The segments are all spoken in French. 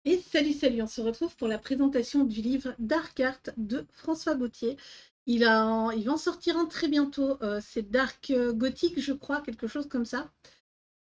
Et salut, salut, on se retrouve pour la présentation du livre Dark Art de François Gauthier. Il va en sortir un très bientôt, c'est Dark Gothic, je crois, quelque chose comme ça.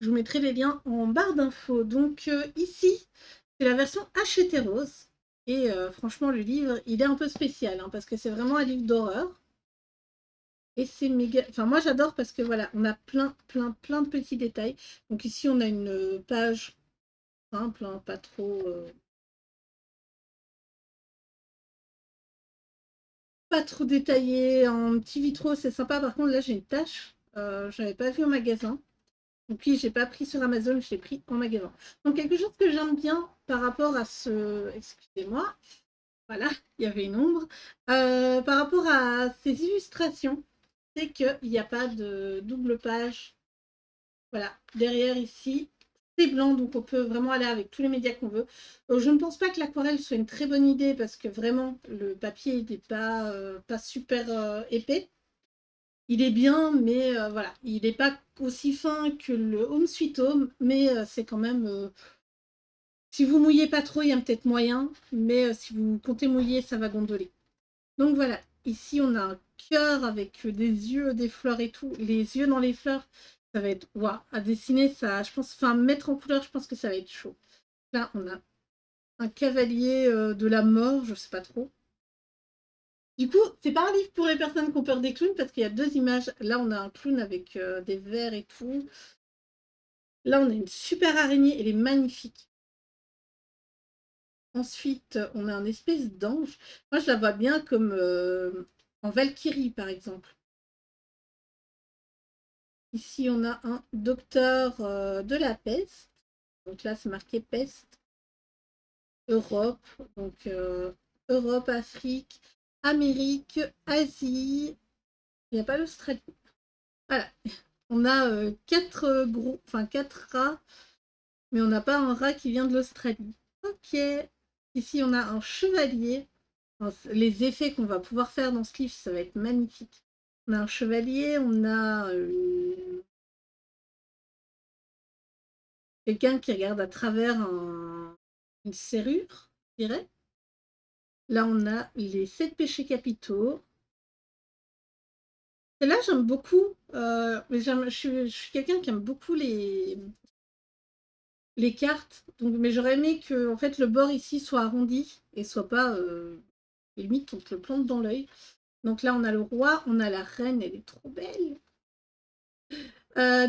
Je vous mettrai les liens en barre d'infos. Donc ici, c'est la version achetée rose. Et franchement, le livre, il est un peu spécial, hein, parce que c'est vraiment un livre d'horreur. Et c'est méga... Enfin, moi, j'adore parce que voilà, on a plein de petits détails. Donc ici, on a une page simple, hein, pas trop... pas trop détaillé, en petit vitraux, c'est sympa. Par contre, là, j'ai une tache. Je n'avais pas vu au magasin. Donc, oui, j'ai pas pris sur Amazon, je l'ai pris en magasin. Donc, quelque chose que j'aime bien par rapport à ce... Excusez-moi. Voilà, il y avait une ombre. Par rapport à ces illustrations, c'est qu'il n'y a pas de double page. Voilà, derrière ici, c'est blanc, donc on peut vraiment aller avec tous les médias qu'on veut. Je ne pense pas que l'aquarelle soit une très bonne idée parce que vraiment, le papier n'est pas super épais. Il est bien, mais voilà, il n'est pas aussi fin que le Home Sweet Home, mais c'est quand même... si vous mouillez pas trop, il y a peut-être moyen, mais si vous comptez mouiller, ça va gondoler. Donc voilà, ici on a un cœur avec des yeux, des fleurs et tout. Les yeux dans les fleurs, ça va être waouh, à dessiner, ça, je pense, enfin mettre en couleur, je pense que ça va être chaud. Là, on a un cavalier de la mort, je sais pas trop. Du coup, c'est pas un livre pour les personnes qui ont peur des clowns parce qu'il y a deux images. Là, on a un clown avec des vers et tout. Là, on a une super araignée, elle est magnifique. Ensuite, on a un espèce d'ange. Moi, je la vois bien comme en Valkyrie, par exemple. Ici, on a un docteur de la peste. Donc là, c'est marqué peste. Europe. Donc Europe, Afrique, Amérique, Asie. Il n'y a pas l'Australie. Voilà. On a quatre gros, enfin quatre rats, mais on n'a pas un rat qui vient de l'Australie. Ok. Ici, on a un chevalier. Les effets qu'on va pouvoir faire dans ce livre, ça va être magnifique. On a un chevalier, on a quelqu'un qui regarde à travers une serrure, je dirais. Là, on a les 7 péchés capitaux. Et là, j'aime beaucoup. Mais je suis quelqu'un qui aime beaucoup les cartes. Donc, mais j'aurais aimé que en fait, le bord ici soit arrondi et soit pas. Limite, on te le plante dans l'œil. Donc là, on a le roi, on a la reine, elle est trop belle.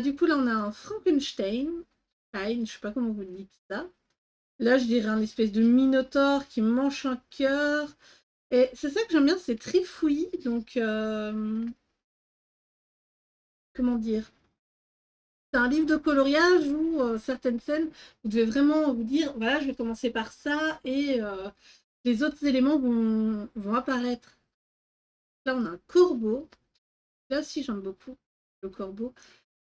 Du coup, là, on a un Frankenstein. Je sais pas comment vous dites ça. Là, je dirais un espèce de minotaure qui mange un cœur. Et c'est ça que j'aime bien, c'est très fouillis. Donc, comment dire? C'est un livre de coloriage où certaines scènes, vous devez vraiment vous dire, voilà, je vais commencer par ça et les autres éléments vont apparaître. Là, on a un corbeau. Là aussi, j'aime beaucoup le corbeau.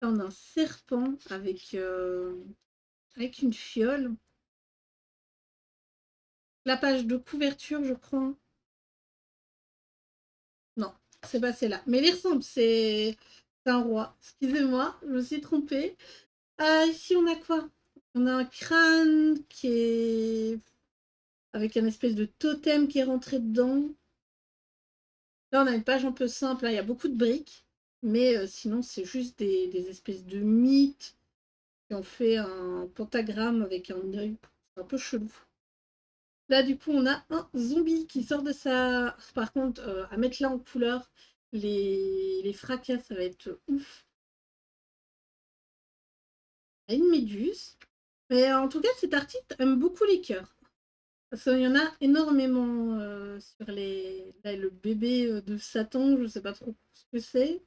Là, on a un serpent avec une fiole. La page de couverture, je crois. Non, c'est pas celle-là. Mais il ressemble, c'est un roi. Excusez-moi, je me suis trompée. Ici, on a quoi? On a un crâne qui est avec un espèce de totem qui est rentré dedans. Là, on a une page un peu simple. Là, il y a beaucoup de briques. Mais sinon, c'est juste des espèces de mythes qui ont fait un pentagramme avec un œil. C'est un peu chelou. Là, du coup, on a un zombie qui sort de sa... Par contre, à mettre là en couleur, les fracas, ça va être ouf. Il y a une méduse. Mais en tout cas, cet artiste aime beaucoup les cœurs. Parce qu'il y en a énormément sur là, le bébé de Satan, je ne sais pas trop ce que c'est.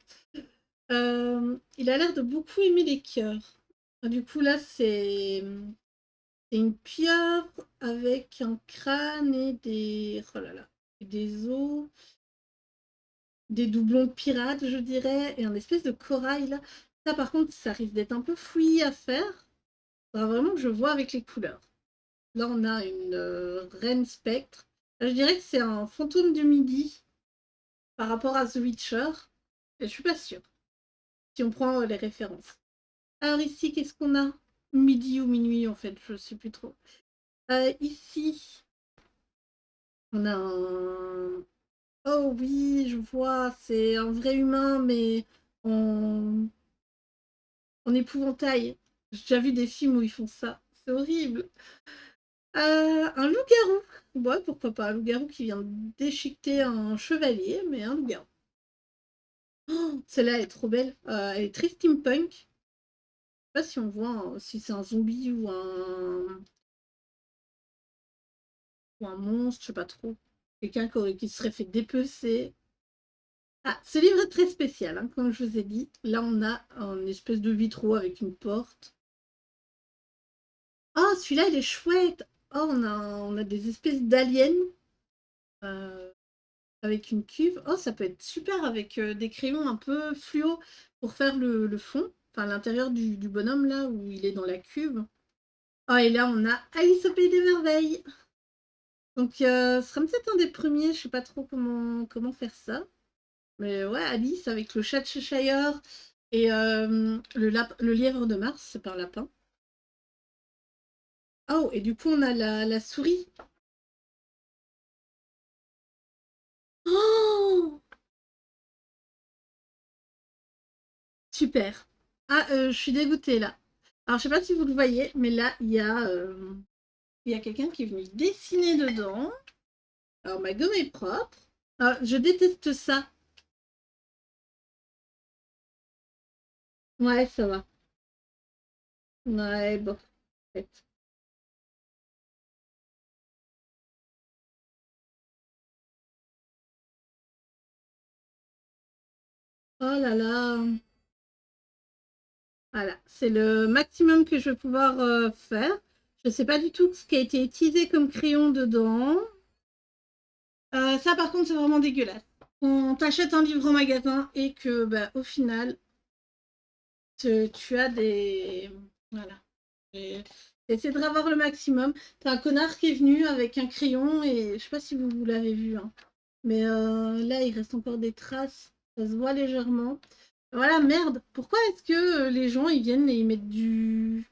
Il a l'air de beaucoup aimer les cœurs. Du coup, là, c'est une pieuvre avec un crâne et des... Oh là là, et des os. Des doublons de pirates, je dirais, et un espèce de corail là. Ça, par contre, ça risque d'être un peu fouillis à faire. Il faudra vraiment que je vois avec les couleurs. Là, on a une reine spectre. Là, je dirais que c'est un fantôme du midi par rapport à The Witcher. Et je suis pas sûre, si on prend les références. Alors ici, qu'est-ce qu'on a? Midi ou minuit, en fait, je sais plus trop. Ici, on a un... Oh oui, je vois, c'est un vrai humain, mais en, en épouvantail. J'ai déjà vu des films où ils font ça. C'est horrible. Un loup-garou. Ouais, pourquoi pas, un loup-garou qui vient déchiqueter un chevalier, mais un loup-garou. Oh, celle-là est trop belle. Elle est très steampunk. Je sais pas si on voit si c'est un zombie ou un monstre, je sais pas trop. Quelqu'un qui se serait fait dépecer. Ah, ce livre est très spécial, hein, comme je vous ai dit. Là, on a une espèce de vitraux avec une porte. Oh, celui-là, il est chouette. Oh, on a des espèces d'aliens euh, avec une cuve. Oh, ça peut être super avec des crayons un peu fluo pour faire le fond. Enfin, l'intérieur du bonhomme, là, où il est dans la cuve. Oh, et là, on a Alice au Pays des Merveilles. Donc, ce sera peut-être un des premiers. Je sais pas trop comment faire ça. Mais ouais, Alice avec le chat de Cheshire et le lièvre de Mars, c'est pas un lapin. Oh, et du coup, on a la souris. Oh, super. Ah, je suis dégoûtée là. Alors, je sais pas si vous le voyez, mais là, il y a quelqu'un qui est venu dessiner dedans. Alors, ma gomme est propre. Ah, je déteste ça. Ouais, ça va. Ouais, bon. Peut-être. Oh là là. Voilà, c'est le maximum que je vais pouvoir faire. Je ne sais pas du tout ce qui a été utilisé comme crayon dedans. Ça, par contre, c'est vraiment dégueulasse. On t'achète un livre en magasin et que, bah, au final, tu as des... Voilà. Essaie de revoir le maximum. T'as un connard qui est venu avec un crayon et je sais pas si vous l'avez vu, hein. Mais là, il reste encore des traces. Ça se voit légèrement. Voilà, merde. Pourquoi est-ce que les gens, ils viennent et ils mettent du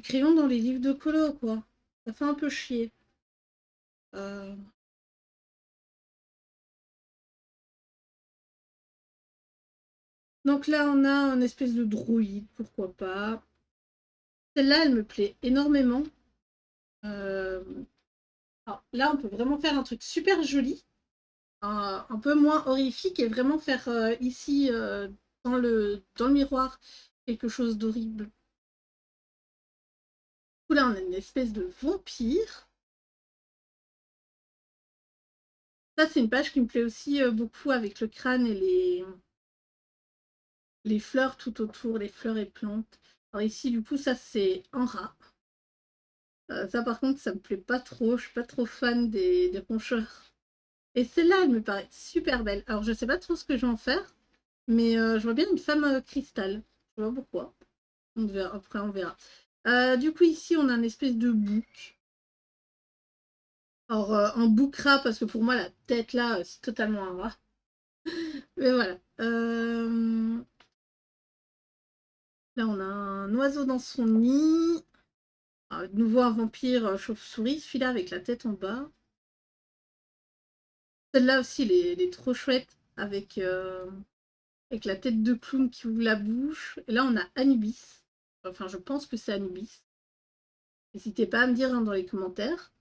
crayon dans les livres de colo, quoi? Ça fait un peu chier. Euh, Donc là, on a un espèce de droïde, pourquoi pas. Celle-là, elle me plaît énormément. Euh, alors là, on peut vraiment faire un truc super joli, un peu moins horrifique, et vraiment faire ici, dans le miroir, quelque chose d'horrible. Là, on a une espèce de vampire. Ça, c'est une page qui me plaît aussi beaucoup avec le crâne et les fleurs tout autour, les fleurs et plantes. Alors ici, du coup, ça, c'est un rat. Ça, par contre, ça me plaît pas trop. Je suis pas trop fan des roncheurs. Et celle-là, elle me paraît super belle. Alors, je sais pas trop ce que je vais en faire, mais je vois bien une femme cristal. Je sais pas pourquoi. On verra, après, on verra. Du coup, ici, on a une espèce de bouc. Alors, un bouc rat, parce que pour moi, la tête là, c'est totalement un rat. Mais voilà. Là, on a un oiseau dans son nid. Ah, de nouveau un vampire chauve-souris, celui-là avec la tête en bas. Celle-là aussi, elle est trop chouette avec la tête de clown qui ouvre la bouche. Et là, on a Anubis. Enfin, je pense que c'est Anubis. N'hésitez pas à me dire, hein, dans les commentaires.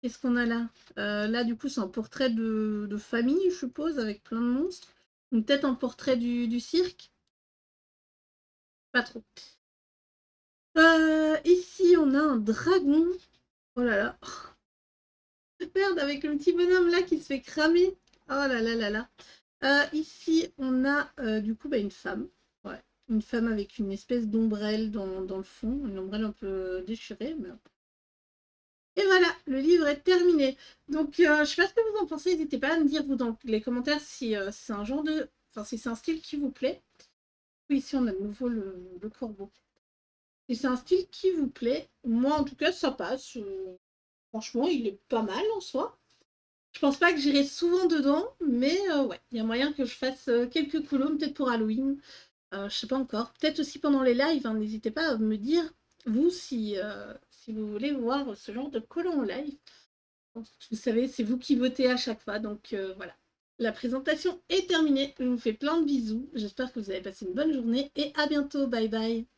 Qu'est-ce qu'on a là? Là, du coup, c'est un portrait de famille, je suppose, avec plein de monstres. Peut-être un portrait du cirque. Pas trop. Ici, on a un dragon. Oh là là. Merde, avec le petit bonhomme là qui se fait cramer. Oh là là là là. Ici, on a du coup, bah, une femme. Ouais. Une femme avec une espèce d'ombrelle dans le fond. Une ombrelle un peu déchirée. Et voilà, le livre est terminé. Donc, je sais pas ce que vous en pensez. N'hésitez pas à me dire, vous, dans les commentaires, si c'est un genre de... Enfin, si c'est un style qui vous plaît. Oui, ici, on a de nouveau le corbeau. Si c'est un style qui vous plaît, moi, en tout cas, ça passe. Franchement, il est pas mal en soi. Je pense pas que j'irai souvent dedans, mais ouais, il y a moyen que je fasse quelques colos, peut-être pour Halloween. Je sais pas encore. Peut-être aussi pendant les lives, hein, n'hésitez pas à me dire, vous, si si vous voulez voir ce genre de colon en live. Vous savez, c'est vous qui votez à chaque fois, donc voilà. La présentation est terminée, je vous fais plein de bisous, j'espère que vous avez passé une bonne journée et à bientôt, bye bye.